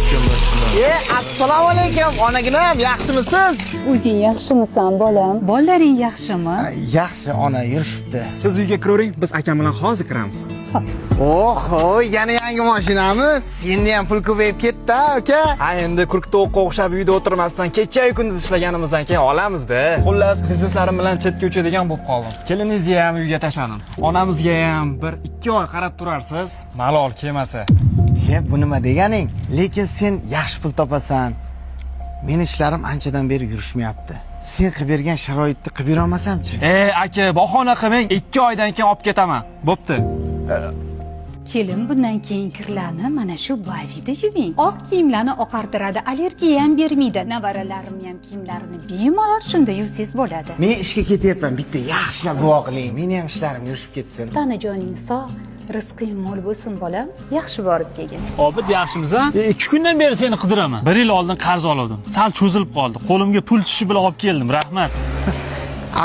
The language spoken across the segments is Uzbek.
mutkim bo'lsin. Assalomu alaykum, onaginam, yaxshimisiz? O'zing yaxshimisan, bolam? Bolalaring yaxshimi? Yaxshi, ona yurishibdi. Siz uyga kiravering, biz akam bilan hozir kiramiz. Oho, yana yangi mashinami? Senda ham pul ko'payib ketdi, aka. Ha, endi kurkda o'qqa o'xshab uyda o'tirmasdan kecha-yu kunduz ishlaganimizdan keyin olamizda. Xullas, bizneslarim bilan chetga uchadigan bo'lib qoldim. Keliningizni ham uyga tashladim. Onamizga ham 1-2 oy qarab turarsiz. Malol kelmasa. Bu nima deganing? Lekin sen yaxshi pul topasan. Men ishlarim anchadan beri yurishmayapti. Sen qilib bergan sharoitni qilib bera olmasam-chi? Aka, bahona qilmang, 2 oydan keyin olib ketaman. Bo'pti. Kelin bundan keyin kirlarni mana shu bayvida yuving. Oq kiyimlarni oqartiradi, allergiya ham bermaydi. Nevaralarim ham kiyimlarini bemalol shunda yuvsiz bo'ladi. Men ishga ketyapman, bitta yaxshilab duo qiling. Meni ham ishlarim yurishib ketsin. Tanajoning sog', rizqing mo'l bo'lsin bolam. Yaxshi borib kelgin. Obid, yaxshimisan? 2 kundan beri seni qidiraman. 1 yil oldin qarz oldim. Sal cho'zilib qoldi. Qo'limga pul tushishi bilan olib keldim. Rahmat.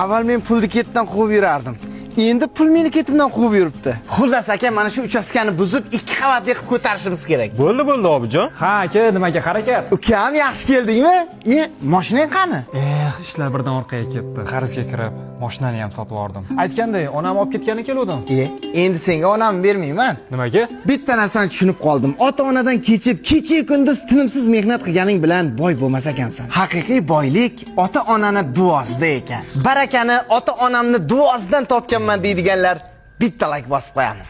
Avval men pulni ketdan quvib yurardim. Endi pul meni ketimdan quvib yuribdi. Xullas aka, mana shu uchastkani buzib 2 qavatli qilib ko'tarishimiz kerak. Bo'ldi, Obidjon. Ha, aka, nimaga harakat? Ukam, yaxshi keldingmi? Mashinang qani? Ishlar birdan orqaga ketdi. Qarzga kirib, mashinani ham sotib oldim. Aytganday, onam olib ketgani keluvdim. Endi senga onamni bermayman. Nimaga? Bitta narsani tushunib qoldim. Ota-onadan kechib, kecha-yu kunduz tinimsiz mehnat qilganing bilan boy bo'lmas ekansan. Haqiqiy boylik ota-onani duosida ekan. Barakani ota-onamni duosidan topganman deydiganlar bitta like bosib qo'yamiz.